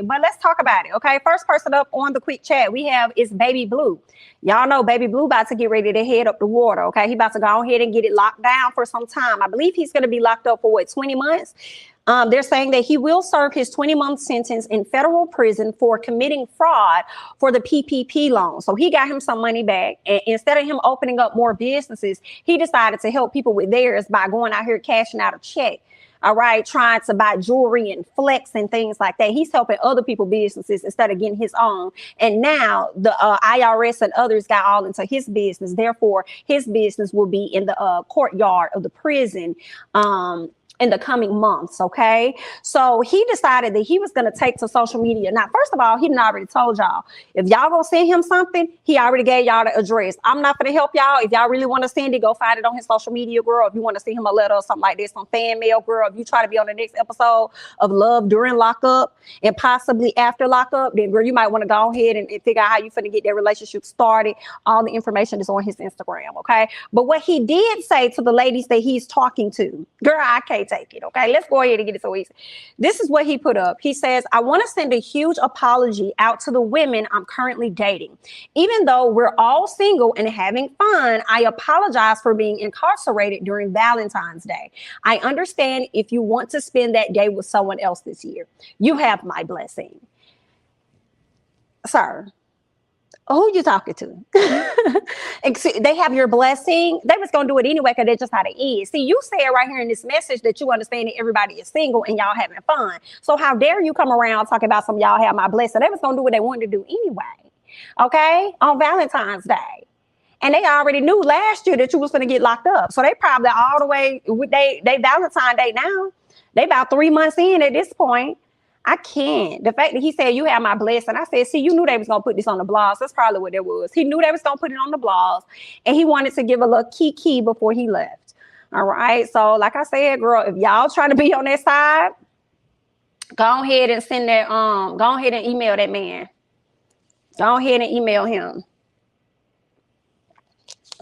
But let's talk about it, okay? First person up on the quick chat we have is Baby Blue. Y'all know Baby Blue about to get ready to head up the water, okay? He about to go ahead and get it locked down for some time. I believe he's going to be locked up for, 20 months? They're saying that he will serve his 20-month sentence in federal prison for committing fraud for the PPP loan. So he got him some money back. And instead of him opening up more businesses, he decided to help people with theirs by going out here cashing out a check. All right, trying to buy jewelry and flex and things like that. He's helping other people's businesses instead of getting his own. And now the IRS and others got all into his business. Therefore, his business will be in the courtyard of the prison in the coming months, okay? So he decided that he was going to take to social media. Now, first of all, he done already told y'all, if y'all gonna send him something, he already gave y'all the address. I'm not going to help y'all. If y'all really want to send it, go find it on his social media, girl. If you want to send him a letter or something like this on fan mail, girl, if you try to be on the next episode of Love During Lockup and possibly after lockup, then girl, you might want to go ahead and figure out how you finna get that relationship started. All the information is on his Instagram, okay? But what he did say to the ladies that he's talking to, girl, I can't take it, okay? Let's go ahead and get it so easy. This is what he put up. He says, I want to send a huge apology out to the women I'm currently dating. Even though we're all single and having fun, I apologize for being incarcerated during Valentine's Day. I understand if you want to spend that day with someone else this year. You have my blessing. Sir, who you talking to? They have your blessing. They was gonna do it anyway because that's just how they is. See, you said right here in this message that you understand that everybody is single and y'all having fun. So how dare you come around talking about some y'all have my blessing? They was gonna do what they wanted to do anyway. Okay, on Valentine's Day. And they already knew last year that you was gonna get locked up. So they probably all the way with they Valentine's Day now. They about 3 months in at this point. I can't. The fact that he said, you have my blessing. I said, see, you knew they was going to put this on the blogs. That's probably what it was. He knew they was going to put it on the blogs. And he wanted to give a little key before he left. All right. So like I said, girl, if y'all trying to be on that side, go ahead and send that, go ahead and email that man. Go ahead and email him.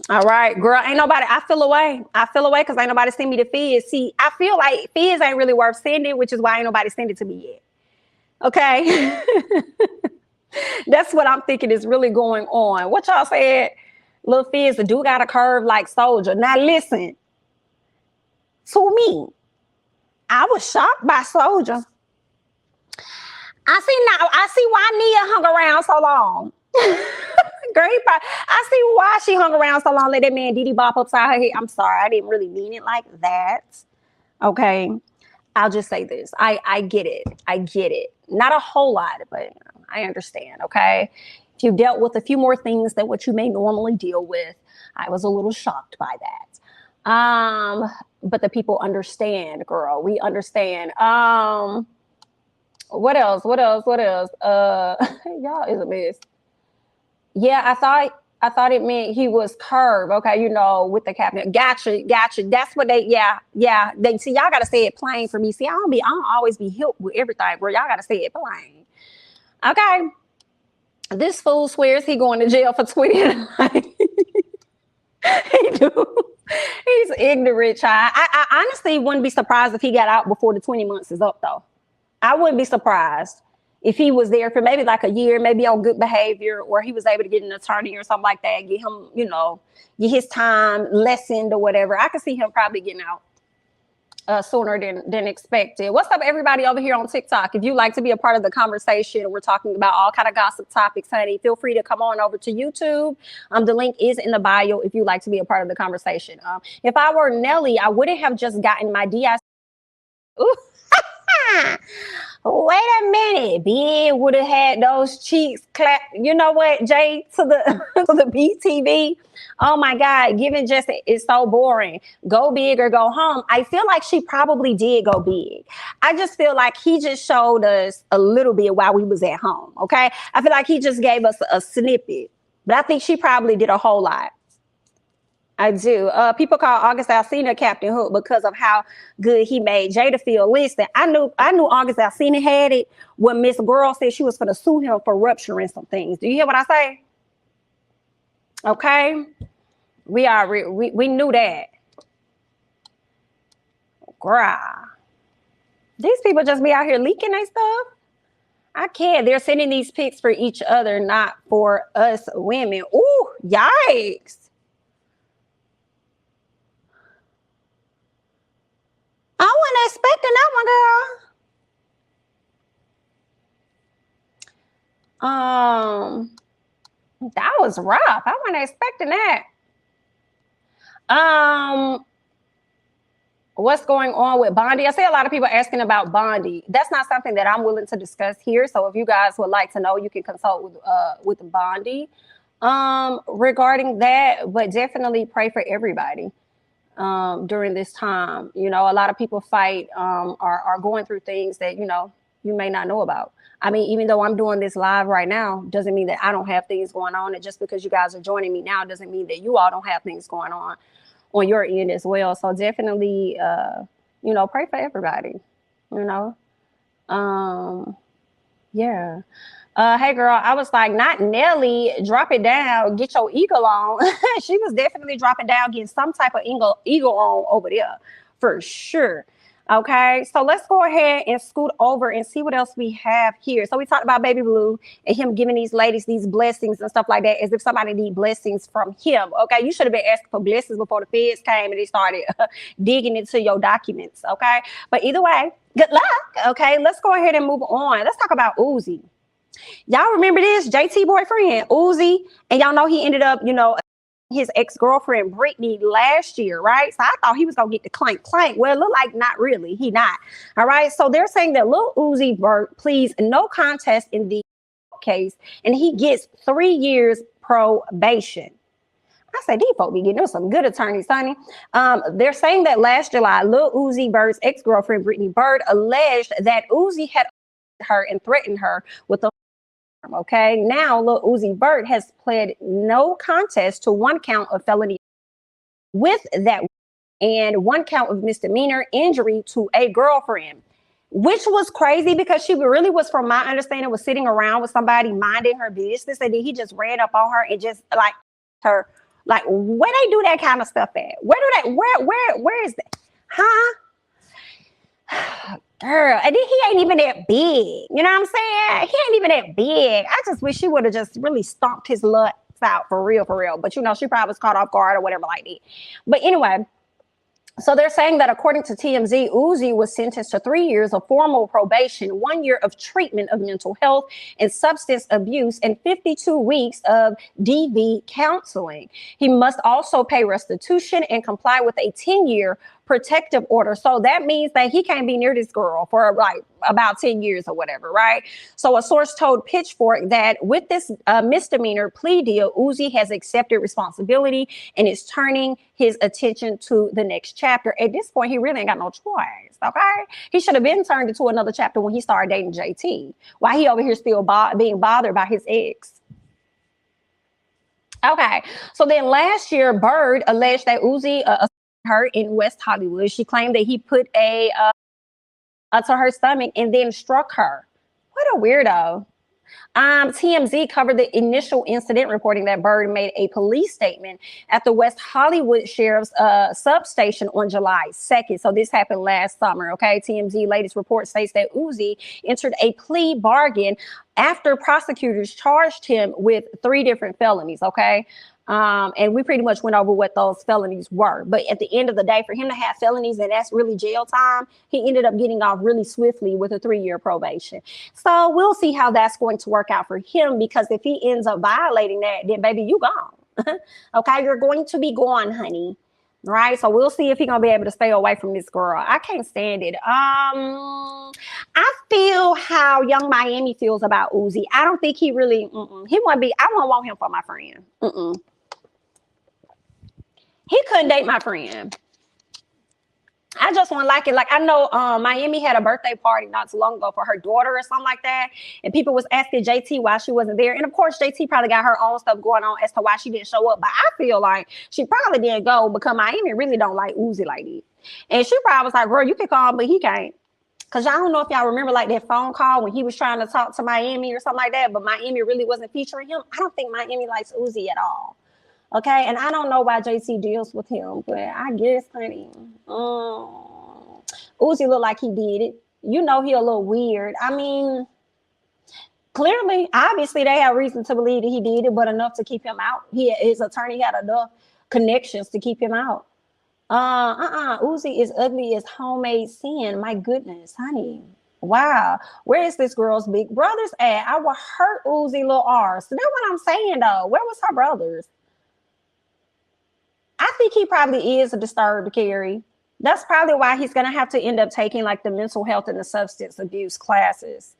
All right, girl, ain't nobody, I feel away because ain't nobody send me the fizz. See, I feel like fizz ain't really worth sending, which is why ain't nobody send it to me yet. Okay. That's what I'm thinking is really going on. What y'all said, Lil Fizz, the dude got a curve like Soldier. Now listen, to me, I was shocked by Soldier. I see why Nia hung around so long. Girl, I see why she hung around so long. Let that man Diddy bop upside her head. I'm sorry, I didn't really mean it like that. Okay, I'll just say this. I get it. I get it. Not a whole lot, but I understand. Okay, if you dealt with a few more things than what you may normally deal with, I was a little shocked by that. But the people understand, girl. We understand. What else? Y'all is a mess. Yeah, I thought it meant he was curved. Okay, you know, with the captain. Gotcha. That's what they. Yeah. They see. Y'all gotta say it plain for me. See, I don't always be helped with everything, bro. Y'all gotta say it plain. Okay. This fool swears he going to jail for 20. He do. He's ignorant, child. I honestly wouldn't be surprised if he got out before the 20 months is up, though. I wouldn't be surprised if he was there for maybe like a year, maybe on good behavior, or he was able to get an attorney or something like that, get him, you know, get his time lessened or whatever. I could see him probably getting out sooner than expected. What's up, everybody over here on TikTok? If you like to be a part of the conversation, we're talking about all kind of gossip topics, honey. Feel free to come on over to YouTube. The link is in the bio if you'd like to be a part of the conversation. If I were Nelly, I wouldn't have just gotten my DI. Ooh. Wait a minute, Big would have had those cheeks clap. You know what, Jay, to the to the BTV. Oh my God, giving just is so boring. Go big or go home. I feel like she probably did go big. I just feel like he just showed us a little bit while we was at home. Okay, I feel like he just gave us a snippet, but I think she probably did a whole lot. I do. People call August Alsina Captain Hook because of how good he made Jada feel. Listen, I knew August Alsina had it when Miss Girl said she was going to sue him for rupturing some things. Do you hear what I say? Okay, we knew that. Girl, these people just be out here leaking their stuff. I can't. They're sending these pics for each other, not for us women. Ooh, yikes. I wasn't expecting that one, girl. That was rough. I wasn't expecting that. What's going on with Bondi? I see a lot of people asking about Bondi. That's not something that I'm willing to discuss here. So if you guys would like to know, you can consult with Bondi regarding that. But definitely pray for everybody during this time. You know, a lot of people fight are going through things that you may not know about. I mean, even though I'm doing this live right now, doesn't mean that I don't have things going on. And just because you guys are joining me now doesn't mean that you all don't have things going on your end as well. So definitely, pray for everybody, yeah. Hey girl, I was like, not Nelly, drop it down, get your eagle on. She was definitely dropping down, getting some type of eagle on over there for sure. Okay, so let's go ahead and scoot over and see what else we have here. So we talked about Baby Blue and him giving these ladies these blessings and stuff like that, as if somebody need blessings from him. Okay, you should have been asking for blessings before the feds came and they started digging into your documents. Okay, but either way, good luck. Okay, let's go ahead and move on. Let's talk about Uzi. Y'all remember this JT boyfriend Uzi, and y'all know he ended up, his ex-girlfriend Brittany last year, right? So I thought he was gonna get the clank. Well, it looked like not really. He not. All right. So they're saying that Lil Uzi Vert pleads no contest in the case, and he gets 3 years probation. I said, these folks be getting some good attorneys, honey. They're saying that last July, Lil Uzi Vert's ex-girlfriend Brittany Vert alleged that Uzi had her and threatened her with a okay. Now, Lil Uzi Vert has pled no contest to 1 count of felony with that and 1 count of misdemeanor injury to a girlfriend, which was crazy because she really was, from my understanding, was sitting around with somebody minding her business, and then he just ran up on her and just like her, like, where they do that kind of stuff at? Where is that? Huh? Girl, and then he ain't even that big. You know what I'm saying? He ain't even that big. I just wish she would have just really stomped his lutz out for real. But she probably was caught off guard or whatever like that. But anyway, so they're saying that according to TMZ, Uzi was sentenced to 3 years of formal probation, 1 year of treatment of mental health and substance abuse, and 52 weeks of DV counseling. He must also pay restitution and comply with a 10-year protective order. So that means that he can't be near this girl for like about 10 years or whatever, right? So a source told Pitchfork that with this misdemeanor plea deal, Uzi has accepted responsibility and is turning his attention to the next chapter. At this point, he really ain't got no choice, okay? He should have been turned into another chapter when he started dating JT. Why he over here still being bothered by his ex? Okay, so then last year, Bird alleged that Uzi her in West Hollywood. She claimed that he put a to her stomach and then struck her. What a weirdo. TMZ covered the initial incident, reporting that Bird made a police statement at the West Hollywood Sheriff's substation on July 2nd. So this happened last summer, okay? TMZ latest report states that Uzi entered a plea bargain after prosecutors charged him with 3 different felonies, okay? And we pretty much went over what those felonies were. But at the end of the day, for him to have felonies and that's really jail time, he ended up getting off really swiftly with a 3-year probation. So we'll see how that's going to work out for him, because if he ends up violating that, then baby, you gone. Okay, you're going to be gone, honey. Right, so we'll see if he's gonna be able to stay away from this girl. I can't stand it. I feel how Young Miami feels about Uzi. I don't think he really. He wouldn't be. I won't want him for my friend. He couldn't date my friend. I just wouldn't like it. Like, I know Miami had a birthday party not too long ago for her daughter or something like that. And people was asking JT why she wasn't there. And of course, JT probably got her own stuff going on as to why she didn't show up. But I feel like she probably didn't go because Miami really don't like Uzi like that. And she probably was like, girl, you can call him, but he can't. Because I don't know if y'all remember like that phone call when he was trying to talk to Miami or something like that. But Miami really wasn't featuring him. I don't think Miami likes Uzi at all. Okay, and I don't know why JT deals with him, but I guess, honey, Uzi looked like he did it. You know, he a little weird. I mean, Clearly, obviously, they have reason to believe that he did it, but enough to keep him out. His attorney had enough connections to keep him out. Uzi is ugly as homemade sin. My goodness, honey. Wow. Where is this girl's big brothers at? I will hurt Uzi little R. So that's what I'm saying though. Where was her brothers? I think he probably is a disturbed Carrie. That's probably why he's gonna have to end up taking like the mental health and the substance abuse classes.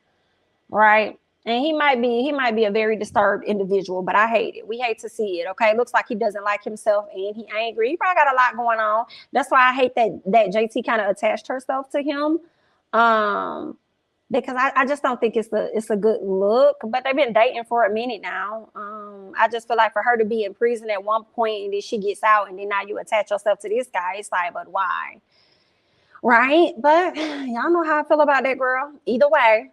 Right. And he might be a very disturbed individual, but I hate it. We hate to see it. Okay. Looks like he doesn't like himself and he angry. He probably got a lot going on. That's why I hate that JT kind of attached herself to him. Because I just don't think it's a good look, but they've been dating for a minute now. I just feel like for her to be in prison at one point and then she gets out and then now you attach yourself to this guy, it's like, but why? Right. But y'all know how I feel about that girl. Either way.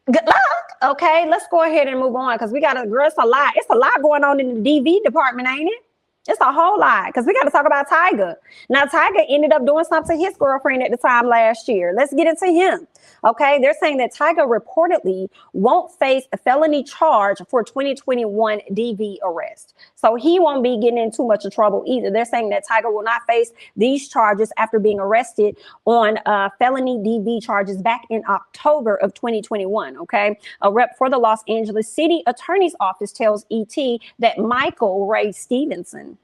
Good luck. Okay, let's go ahead and move on because we got girl. It's a lot. It's a lot going on in the DV department, ain't it? It's a whole lot because we got to talk about Tyga. Now, Tyga ended up doing something to his girlfriend at the time last year. Let's get into him. Okay, they're saying that Tyga reportedly won't face a felony charge for 2021 DV arrest. So he won't be getting in too much of trouble either. They're saying that Tyga will not face these charges after being arrested on felony DV charges back in October of 2021. Okay, a rep for the Los Angeles City Attorney's Office tells ET that Michael Ray Stevenson,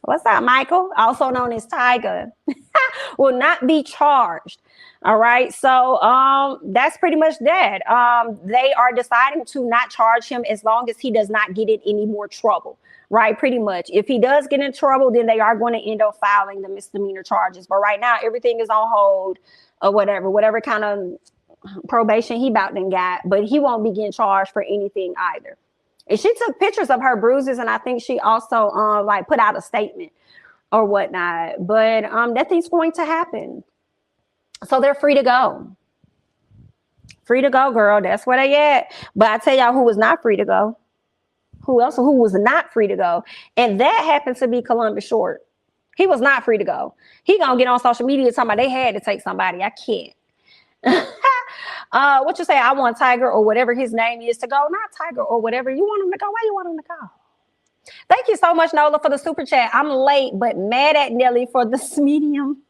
what's up, Michael, also known as Tyga, will not be charged. All right. So that's pretty much that. They are deciding to not charge him as long as he does not get in any more trouble. Right. Pretty much. If he does get in trouble, then they are going to end up filing the misdemeanor charges. But right now, everything is on hold or whatever kind of probation he about to got. But he won't be getting charged for anything either. And she took pictures of her bruises, and I think she also like put out a statement or whatnot. But nothing's going to happen. So they're free to go. Free to go, girl. That's where they at. But I tell y'all who was not free to go. Who was not free to go? And that happens to be Columbus Short. He was not free to go. He gonna get on social media talking about they had to take somebody. I can't. What you say? I want Tiger or whatever his name is to go. Not Tiger or whatever. You want him to go? Why you want him to go? Thank you so much, Nola, for the super chat. I'm late, but mad at Nelly for this medium.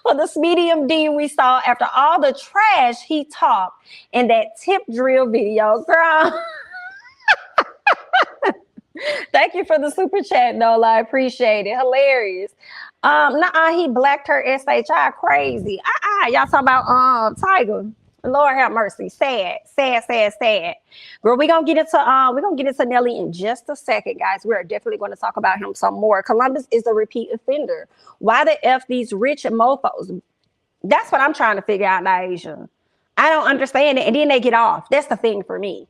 For this medium D we saw after all the trash he talked in that tip drill video, girl. Thank you for the super chat, Nola. I appreciate it. Hilarious. He blacked her SHI crazy. Y'all talking about Tyga. Lord have mercy. Sad. Girl, we're gonna get into Nelly in just a second, guys. We're definitely going to talk about him some more. Columbus is a repeat offender. Why the F these rich mofos? That's what I'm trying to figure out, Asia. I don't understand it. And then they get off. That's the thing for me.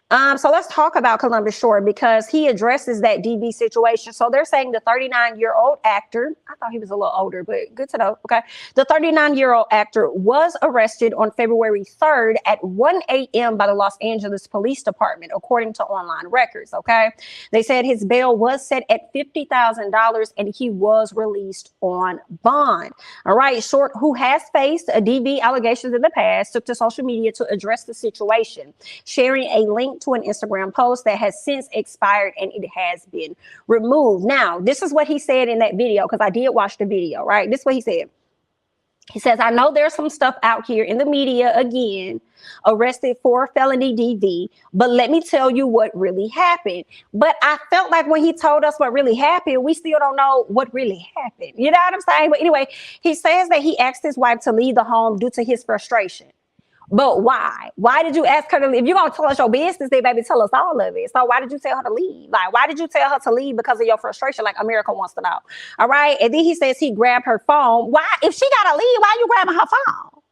So let's talk about Columbus Short because he addresses that DV situation. So they're saying the 39-year-old actor, I thought he was a little older, but good to know. Okay. The 39-year-old actor was arrested on February 3rd at 1 a.m. by the Los Angeles Police Department, according to online records. Okay. They said his bail was set at $50,000 and he was released on bond. All right. Short, who has faced a DV allegations in the past, took to social media to address the situation, sharing a link to an Instagram post that has since expired and it has been removed. Now, this is what he said in that video because I did watch the video, right? This is what he said. He says, I know there's some stuff out here in the media again, arrested for felony DV, but let me tell you what really happened. But I felt like when he told us what really happened, we still don't know what really happened. You know what I'm saying? But anyway, he says that he asked his wife to leave the home due to his frustration. But why? Why did you ask her to leave? If you're going to tell us your business, then baby, tell us all of it. So why did you tell her to leave? Like, why did you tell her to leave because of your frustration? Like, America wants to know. All right. And then he says he grabbed her phone. Why? If she got to leave, why are you grabbing her phone?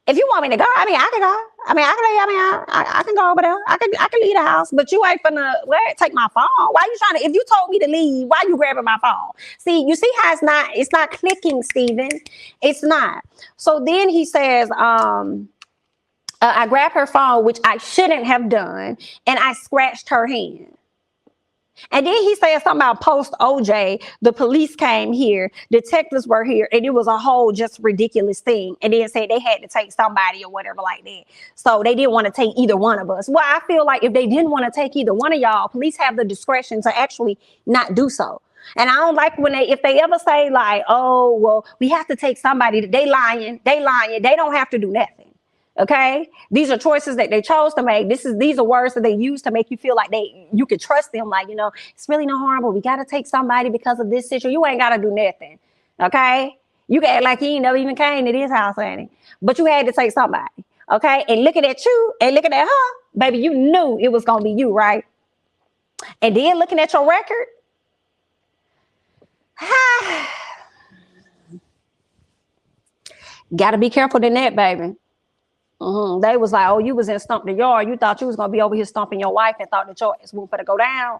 If you want me to go, I can go. I can go over there. I can leave the house, but you ain't finna take my phone. Why you trying to, if you told me to leave, why you grabbing my phone? See, you see how it's not clicking, Steven. It's not. So then he says, I grabbed her phone, which I shouldn't have done, and I scratched her hand. And then he said something about post OJ, the police came here, detectives were here, and it was a whole just ridiculous thing. And then said they had to take somebody or whatever like that. So they didn't want to take either one of us. Well, I feel like if they didn't want to take either one of y'all, police have the discretion to actually not do so. And I don't like when if they ever say like, oh, well, we have to take somebody, they lying, they don't have to do nothing. Okay, these are choices that they chose to make. These are words that they use to make you feel like you can trust them. Like, it's really no harm, but we got to take somebody because of this situation. You ain't got to do nothing. Okay, you can act like you ain't never even came to this house, honey, but you had to take somebody. Okay, and looking at you and looking at her, baby, you knew it was gonna be you, right? And then looking at your record, got to be careful than that, baby. They was like, oh, you was in Stump the Yard. You thought you was going to be over here stumping your wife and thought that your ass was going to go down.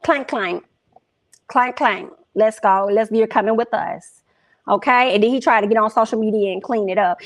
Clank, clank. Clank, clank. Let's go. You're coming with us. Okay? And then he tried to get on social media and clean it up.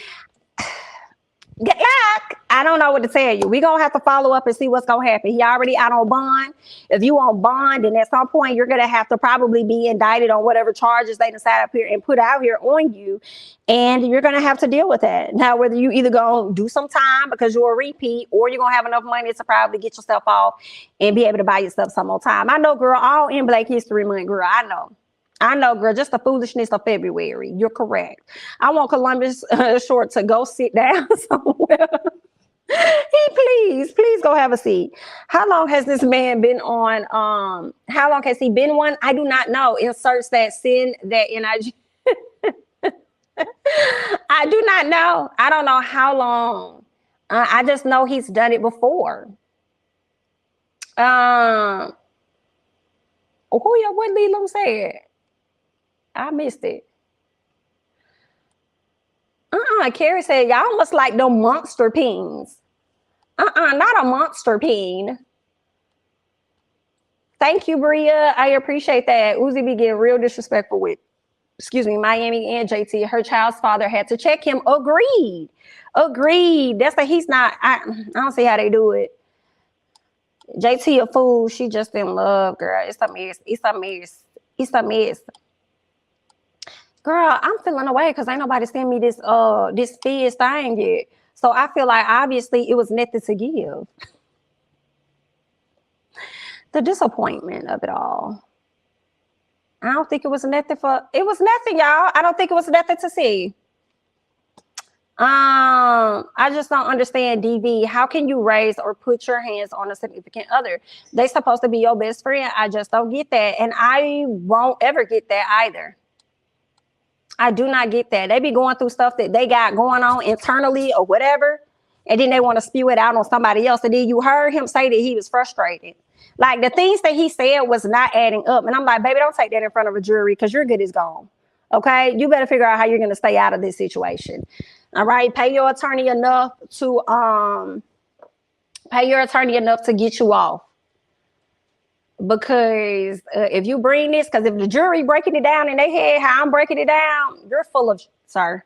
Good luck. I don't know what to tell you. We're going to have to follow up and see what's going to happen. He already out on bond. If you on bond, then at some point you're going to have to probably be indicted on whatever charges they decide up here and put out here on you. And you're going to have to deal with that. Now, whether you either going to do some time because you're a repeat or you're going to have enough money to probably get yourself off and be able to buy yourself some more time. I know, girl, all in Black History Month, girl. I know, girl, just the foolishness of February. You're correct. I want Columbus Short to go sit down somewhere. Please go have a seat. How long has this man been on? How long has he been one? I do not know. Inserts that sin that NIG. I do not know. I don't know how long. I just know he's done it before. What Leland said? I missed it. Carrie said, y'all must like no monster peens. Not a monster peen. Thank you, Bria. I appreciate that. Uzi be getting real disrespectful with, Miami and JT. Her child's father had to check him. Agreed. That's why he's not, I don't see how they do it. JT a fool. She just in love, girl. It's a mess. Girl, I'm feeling away because ain't nobody send me this Fizz thing yet. So I feel like obviously it was nothing to give. The disappointment of it all. I don't think it was nothing y'all. I don't think it was nothing to see. I just don't understand, DV. How can you raise or put your hands on a significant other? They supposed to be your best friend. I just don't get that. And I won't ever get that either. I do not get that. They be going through stuff that they got going on internally or whatever, and then they want to spew it out on somebody else. And then you heard him say that he was frustrated. Like the things that he said was not adding up. And I'm like, baby, don't take that in front of a jury because your good is gone. Okay? You better figure out how you're going to stay out of this situation. All right? Pay your attorney enough to get you off. Because if you bring this, because if the jury breaking it down in their head, how I'm breaking it down, you're full of, sir.